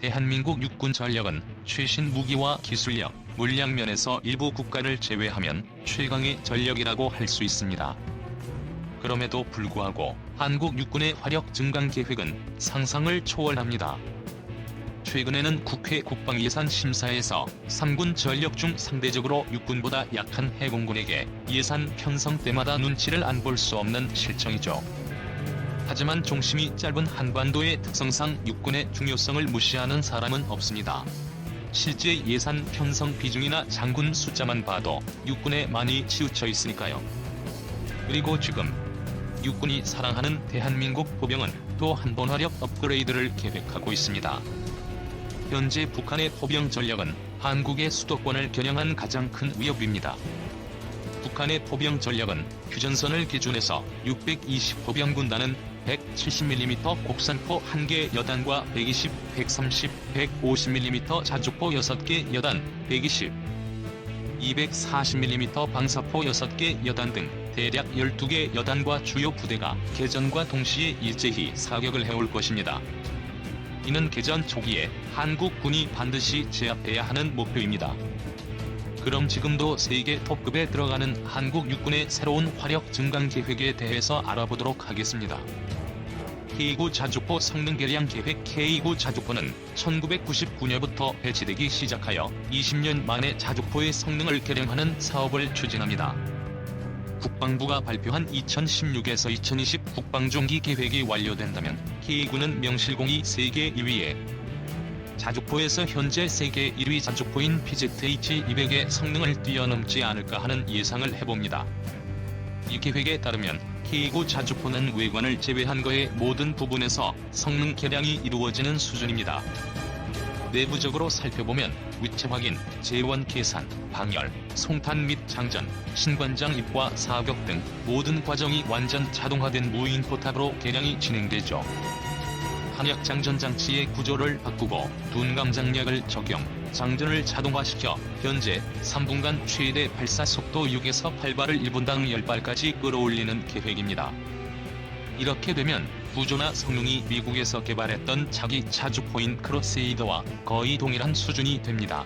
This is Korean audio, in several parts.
대한민국 육군 전력은 최신 무기와 기술력, 물량 면에서 일부 국가를 제외하면 최강의 전력이라고 할 수 있습니다. 그럼에도 불구하고 한국 육군의 화력 증강 계획은 상상을 초월합니다. 최근에는 국회 국방예산 심사에서 3군 전력 중 상대적으로 육군보다 약한 해공군에게 예산 편성 때마다 눈치를 안 볼 수 없는 실정이죠. 하지만 중심이 짧은 한반도의 특성상 육군의 중요성을 무시하는 사람은 없습니다. 실제 예산 편성 비중이나 장군 숫자만 봐도 육군에 많이 치우쳐 있으니까요. 그리고 지금 육군이 사랑하는 대한민국 포병은 또 한 번 화력 업그레이드를 계획하고 있습니다. 현재 북한의 포병 전력은 한국의 수도권을 겨냥한 가장 큰 위협입니다. 북한의 포병 전력은 휴전선을 기준해서 620 포병군단은 170mm 곡산포 1개 여단과 120, 130, 150mm 자주포 6개 여단, 120, 240mm 방사포 6개 여단 등 대략 12개 여단과 주요 부대가 개전과 동시에 일제히 사격을 해올 것입니다. 이는 개전 초기에 한국군이 반드시 제압해야 하는 목표입니다. 그럼 지금도 세계 톱급에 들어가는 한국 육군의 새로운 화력 증강 계획에 대해서 알아보도록 하겠습니다. K9 자주포 성능 개량 계획. K9 자주포는 1999년부터 배치되기 시작하여 20년 만에 자주포의 성능을 개량하는 사업을 추진합니다. 국방부가 발표한 2016에서 2020 국방중기 계획이 완료된다면 K9는 명실공히 세계 1위에 자주포에서 현재 세계 1위 자주포인 PZH-200의 성능을 뛰어넘지 않을까 하는 예상을 해봅니다. 이 계획에 따르면 K9 자주포는 외관을 제외한 거의 모든 부분에서 성능 개량이 이루어지는 수준입니다. 내부적으로 살펴보면 위치 확인, 재원 계산, 방열, 송탄 및 장전, 신관장 입과 사격 등 모든 과정이 완전 자동화된 무인 포탑으로 개량이 진행되죠. 한약 장전 장치의 구조를 바꾸고 둔감 장약을 적용, 장전을 자동화시켜 현재 3분간 최대 발사 속도 6에서 8발을 1분당 10발까지 끌어올리는 계획입니다. 이렇게 되면 구조나 성능이 미국에서 개발했던 자기 자주포인 크루세이더와 거의 동일한 수준이 됩니다.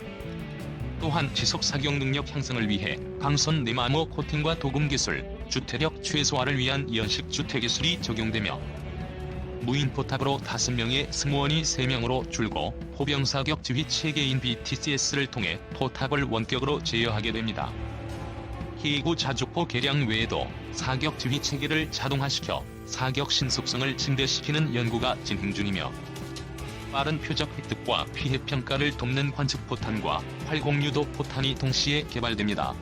또한 지속 사격 능력 향상을 위해 강선 내마모 코팅과 도금 기술, 주퇴력 최소화를 위한 연식 주퇴 기술이 적용되며 무인 포탑으로 5명의 승무원이 3명으로 줄고 포병 사격 지휘 체계인 BTCS를 통해 포탑을 원격으로 제어하게 됩니다. K9 자주포 개량 외에도 사격 지휘 체계를 자동화시켜 사격 신속성을 증대시키는 연구가 진행 중이며 빠른 표적 획득과 피해 평가를 돕는 관측 포탄과 활공유도 포탄이 동시에 개발됩니다.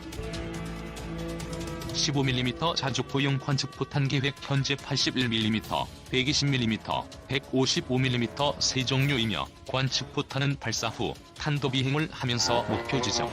15mm 자주포용 관측 포탄 계획. 현재 81mm, 120mm, 155mm 세 종류이며 관측 포탄은 발사 후 탄도 비행을 하면서 목표 지점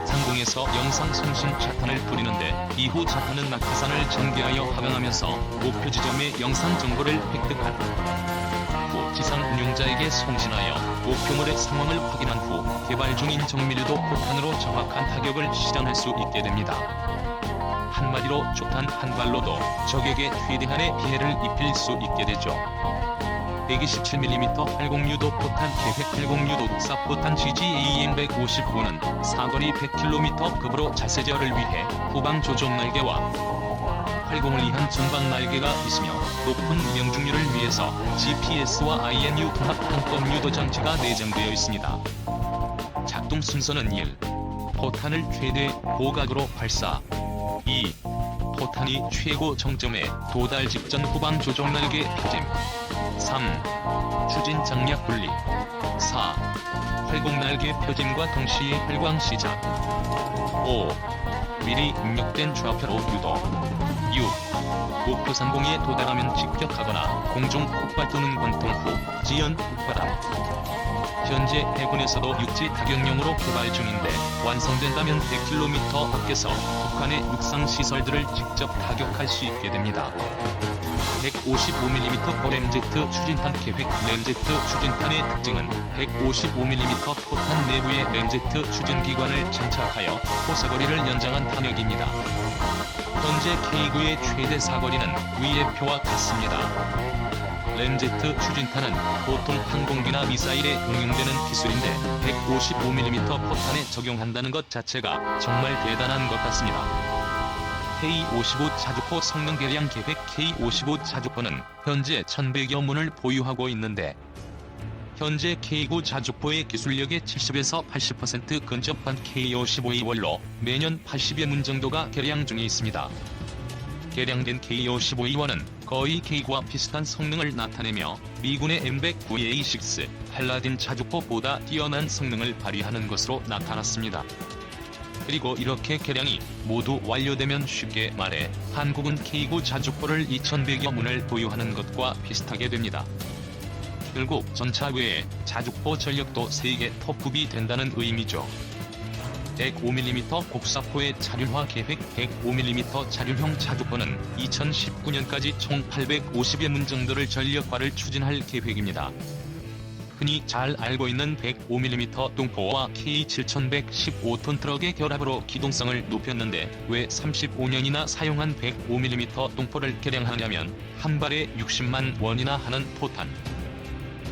상공에서 영상 송신 자탄을 뿌리는데 이후 자탄은 낙하산을 전개하여 하강하면서 목표 지점의 영상 정보를 획득한 후 지상 운용자에게 송신하여 목표물의 상황을 확인한 후 개발 중인 정밀유도 포탄으로 정확한 타격을 실현할 수 있게 됩니다. 한마디로 조탄 한 발로도 적에게 최대한의 피해를 입힐 수 있게 되죠. 127mm 활공유도 포탄 계획. 활공유도 독사포탄 GG-AEM-155는 사거리 100km 급으로 자세 제어를 위해 후방 조종 날개와 활공을 위한 전방 날개가 있으며 높은 명중률을 위해서 GPS와 IMU 통합 한법 유도 장치가 내장되어 있습니다. 작동 순서는 1. 포탄을 최대 고각으로 발사. 2. 포탄이 최고 정점에 도달 직전 후방 조종 날개 펴짐. 3. 추진 장약 분리. 4. 활공 날개 펴짐과 동시에 활광 시작. 5. 미리 입력된 좌표로 유도. 6. 목표 상공에 도달하면 직격하거나 공중 폭발 또는 관통 후 지연 폭발함. 현재 해군에서도 육지 타격용으로 개발 중인데 완성된다면 100km 밖에서 북한의 육상 시설들을 직접 타격할 수 있게 됩니다. 155mm 포램Z 추진탄 계획. 램제트 추진탄의 특징은 155mm 포탄 내부에 램제트 추진기관을 장착하여 포사거리를 연장한 탄약입니다. 현재 K9의 최대 사거리는 위의 표와 같습니다. 램제트 추진탄은 보통 항공기나 미사일에 응용되는 기술인데 155mm 포탄에 적용한다는 것 자체가 정말 대단한 것 같습니다. K-55 자주포 성능 개량 계획. K-55 자주포는 현재 1100여 문을 보유하고 있는데 현재 K9 자주포의 기술력의 70에서 80% 근접한 K-55E원로 매년 80여 문 정도가 개량 중에 있습니다. 개량된 K-55E원은 거의 K9와 비슷한 성능을 나타내며 미군의 M109A6 팔라딘 자주포보다 뛰어난 성능을 발휘하는 것으로 나타났습니다. 그리고 이렇게 개량이 모두 완료되면 쉽게 말해 한국은 K9 자주포를 2100여 문을 보유하는 것과 비슷하게 됩니다. 결국 전차 외에 자주포 전력도 세계 톱급이 된다는 의미죠. 105mm 곡사포의 자륜화 계획. 105mm 자륜형 자주포는 2019년까지 총 850여 문 정도를 전력화를 추진할 계획입니다. 흔히 잘 알고 있는 105mm 동포와 K7115톤 트럭의 결합으로 기동성을 높였는데 왜 35년이나 사용한 105mm 동포를 개량하냐면 한 발에 60만 원이나 하는 포탄.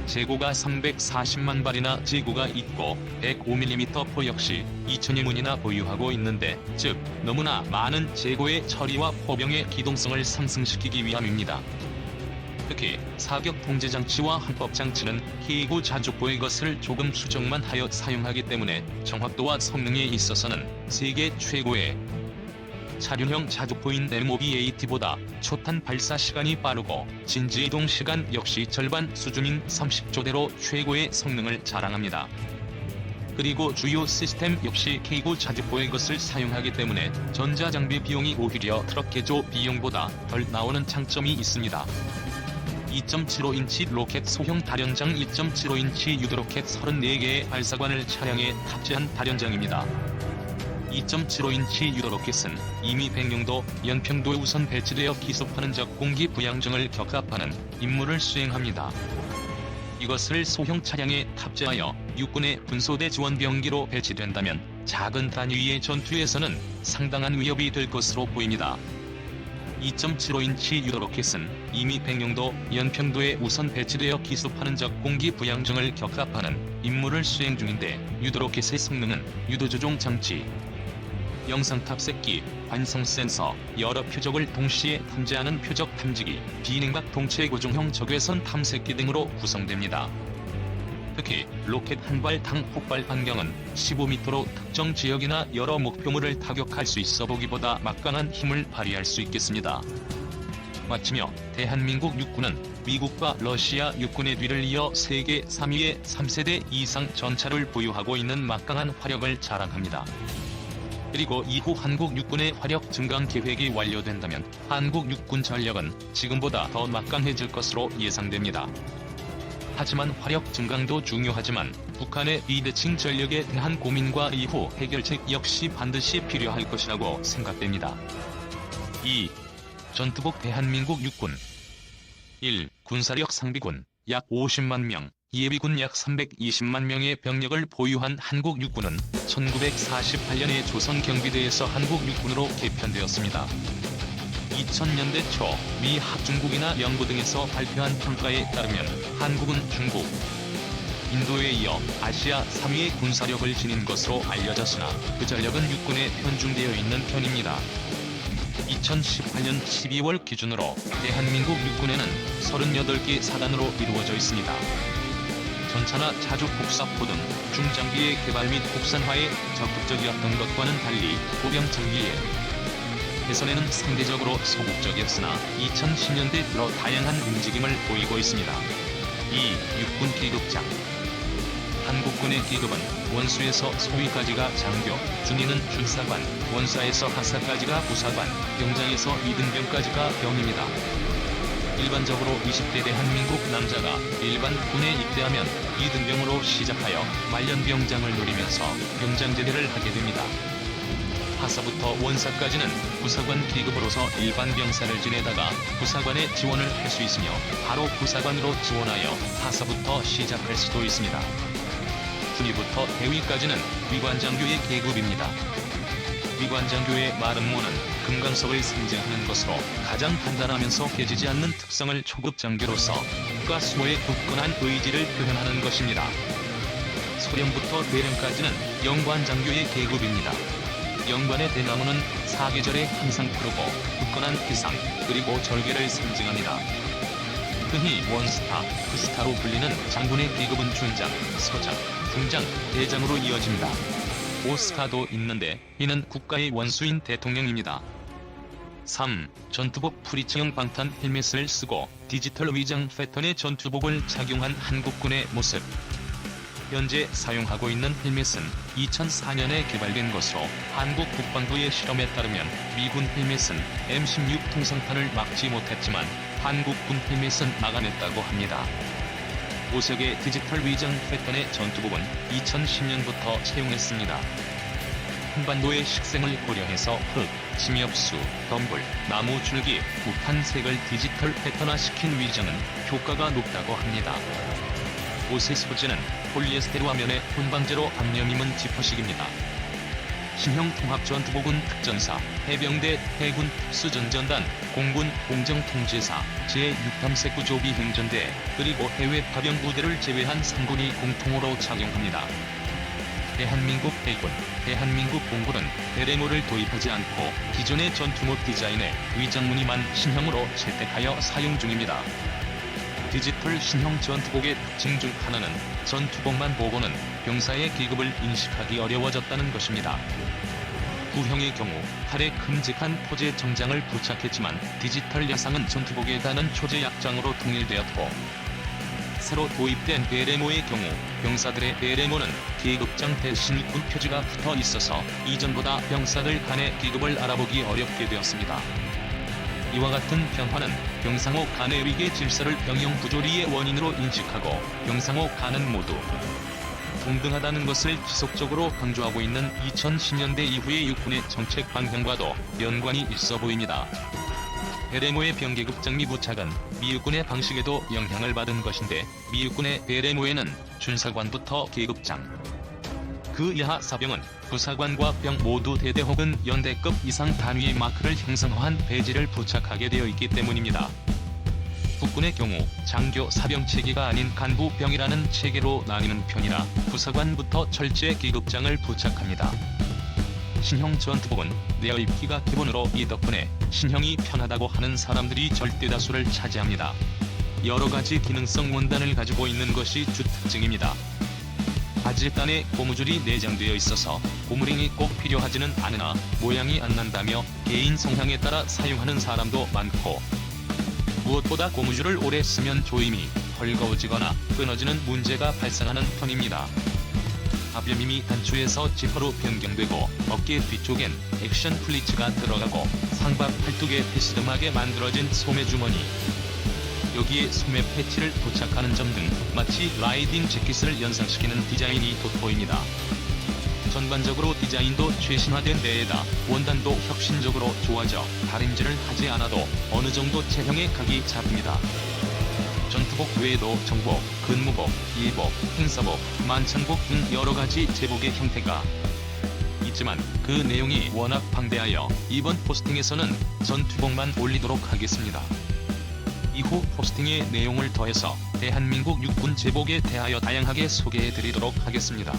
재고가 340만 발이나 재고가 있고 105mm 포 역시 2000여 문이나 보유하고 있는데 즉 너무나 많은 재고의 처리와 포병의 기동성을 상승시키기 위함입니다. 특히 사격 통제 장치와 항법 장치는 K9 자주포의 것을 조금 수정만 하여 사용하기 때문에 정확도와 성능에 있어서는 세계 최고의 자륜형 자주포인 MOB-AT보다 초탄 발사 시간이 빠르고 진지 이동 시간 역시 절반 수준인 30초대로 최고의 성능을 자랑합니다. 그리고 주요 시스템 역시 K9 자주포의 것을 사용하기 때문에 전자장비 비용이 오히려 트럭 개조 비용보다 덜 나오는 장점이 있습니다. 2.75인치 로켓 소형 다련장. 2.75인치 유도로켓 34개의 발사관을 차량에 탑재한 다련장입니다. 2.75인치 유도로켓은 이미 백령도, 연평도에 우선 배치되어 기습하는 적 공기 부양정을 격합하는 임무를 수행합니다. 이것을 소형 차량에 탑재하여 육군의 분소대 지원병기로 배치된다면 작은 단위의 전투에서는 상당한 위협이 될 것으로 보입니다. 2.75인치 유도로켓은 이미 백령도, 연평도에 우선 배치되어 기습하는 적 공기 부양정을 격합하는 임무를 수행 중인데 유도로켓의 성능은 유도 조종 장치, 영상 탑승기, 관성 센서, 여러 표적을 동시에 탐지하는 표적 탐지기, 비냉각 동체 고정형 적외선 탐색기 등으로 구성됩니다. 특히 로켓 한 발당 폭발 반경은 15m로 특정 지역이나 여러 목표물을 타격할 수 있어 보기보다 막강한 힘을 발휘할 수 있겠습니다. 마치며 대한민국 육군은 미국과 러시아 육군의 뒤를 이어 세계 3위의 3세대 이상 전차를 보유하고 있는 막강한 화력을 자랑합니다. 그리고 이후 한국 육군의 화력 증강 계획이 완료된다면 한국 육군 전력은 지금보다 더 막강해질 것으로 예상됩니다. 하지만 화력 증강도 중요하지만 북한의 비대칭 전력에 대한 고민과 이후 해결책 역시 반드시 필요할 것이라고 생각됩니다. 2. 전투복 대한민국 육군. 1. 군사력 상비군 약 50만 명, 예비군 약 320만 명의 병력을 보유한 한국 육군은 1948년에 조선 경비대에서 한국 육군으로 개편되었습니다. 2000년대 초 미 합중국이나 영구 등에서 발표한 평가에 따르면 한국은 중국, 인도에 이어 아시아 3위의 군사력을 지닌 것으로 알려졌으나 그 전력은 육군에 편중되어 있는 편입니다. 2018년 12월 기준으로 대한민국 육군에는 38개 사단으로 이루어져 있습니다. 전차나 자주 곡사포 등 중장비의 개발 및 국산화에 적극적이었던 것과는 달리 보병 전기에 개선에는 상대적으로 소극적이었으나 2010년대 들어 다양한 움직임을 보이고 있습니다. 2. 육군 계급장. 한국군의 계급은 원수에서 소위까지가 장교, 중위는 준사관, 원사에서 하사까지가 부사관, 병장에서 이등병까지가 병입니다. 일반적으로 20대 대한민국 남자가 일반 군에 입대하면 이등병으로 시작하여 말년병장을 누리면서 병장제대를 하게 됩니다. 하사부터 원사까지는 부사관 계급으로서 일반 병사를 지내다가 부사관에 지원을 할 수 있으며 바로 부사관으로 지원하여 하사부터 시작할 수도 있습니다. 군위부터 대위까지는 위관장교의 계급입니다. 위관장교의 말음모는 금강석을 상징하는 것으로 가장 단단하면서 깨지지 않는 특성을 초급 장교로서 국가 수호의 굳건한 의지를 표현하는 것입니다. 소령부터 대령까지는 영관 장교의 계급입니다. 영관의 대나무는 사계절에 항상 푸르고 굳건한 기상 그리고 절개를 상징합니다. 흔히 원스타, 투스타로 불리는 장군의 계급은 준장, 서장, 중장, 대장으로 이어집니다. 5스타도 있는데 이는 국가의 원수인 대통령입니다. 3. 전투복 프리츠형 방탄 헬멧을 쓰고 디지털 위장 패턴의 전투복을 착용한 한국군의 모습. 현재 사용하고 있는 헬멧은 2004년에 개발된 것으로 한국 국방부의 실험에 따르면 미군 헬멧은 M16 통상탄을 막지 못했지만 한국군 헬멧은 막아냈다고 합니다. 5색의 디지털 위장 패턴의 전투복은 2010년부터 채용했습니다. 한반도의 식생을 고려해서 흙, 침엽수, 덤불, 나무 줄기, 우탄 색을 디지털 패턴화시킨 위장은 효과가 높다고 합니다. 옷의 소재는 폴리에스테르 화면에 혼방제로 압념임은 지퍼식입니다. 신형 통합전투복은 특전사, 해병대, 해군 특수전전단, 공군 공정통제사, 제6탐색 구조비 행전대, 그리고 해외 파병 부대를 제외한 3군이 공통으로 착용합니다. 대한민국 해군, 대한민국 공군은 베레모를 도입하지 않고 기존의 전투복 디자인에 위장 무늬만 신형으로 채택하여 사용 중입니다. 디지털 신형 전투복의 특징 중 하나는 전투복만 보고는 병사의 계급을 인식하기 어려워졌다는 것입니다. 구형의 경우 팔에 큼직한 포제 정장을 부착했지만 디지털 야상은 전투복에 다는 초제 약장으로 통일되었고, 새로 도입된 베레모의 경우 병사들의 베레모는 계급장 대신 군 표지가 붙어 있어서 이전보다 병사들 간의 계급을 알아보기 어렵게 되었습니다. 이와 같은 변화는 병상호 간의 위계 질서를 병영 부조리의 원인으로 인식하고 병상호 간은 모두 동등하다는 것을 지속적으로 강조하고 있는 2010년대 이후의 육군의 정책 방향과도 연관이 있어 보입니다. 베레모의 병계급 장미 부착은 미육군의 방식에도 영향을 받은 것인데, 미육군의 베레모에는 준사관부터 계급장, 그 이하 사병은 부사관과 병 모두 대대 혹은 연대급 이상 단위의 마크를 형성한 배지를 부착하게 되어 있기 때문입니다. 국군의 경우 장교 사병 체계가 아닌 간부병이라는 체계로 나뉘는 편이라 부사관부터 철제 계급장을 부착합니다. 신형 전투복은 내어 입기가 기본으로 이 덕분에 신형이 편하다고 하는 사람들이 절대다수를 차지합니다. 여러가지 기능성 원단을 가지고 있는 것이 주 특징입니다. 바지단에 고무줄이 내장되어 있어서 고무링이 꼭 필요하지는 않으나 모양이 안 난다며 개인 성향에 따라 사용하는 사람도 많고, 무엇보다 고무줄을 오래 쓰면 조임이 헐거워지거나 끊어지는 문제가 발생하는 편입니다. 앞여밈이 단추에서 지퍼로 변경되고 어깨 뒤쪽엔 액션 플리츠가 들어가고 상박 팔뚝에 비스듬하게 만들어진 소매주머니, 여기에 소매 패치를 부착하는 점 등 마치 라이딩 재킷을 연상시키는 디자인이 돋보입니다. 전반적으로 디자인도 최신화된 데에다 원단도 혁신적으로 좋아져 다림질을 하지 않아도 어느 정도 체형의 각이 잡힙니다. 전투복 외에도 정복, 근무복, 일복, 행사복, 만찬복 등 여러가지 제복의 형태가 있지만 그 내용이 워낙 방대하여 이번 포스팅에서는 전투복만 올리도록 하겠습니다. 이후 포스팅의 내용을 더해서 대한민국 육군 제복에 대하여 다양하게 소개해드리도록 하겠습니다.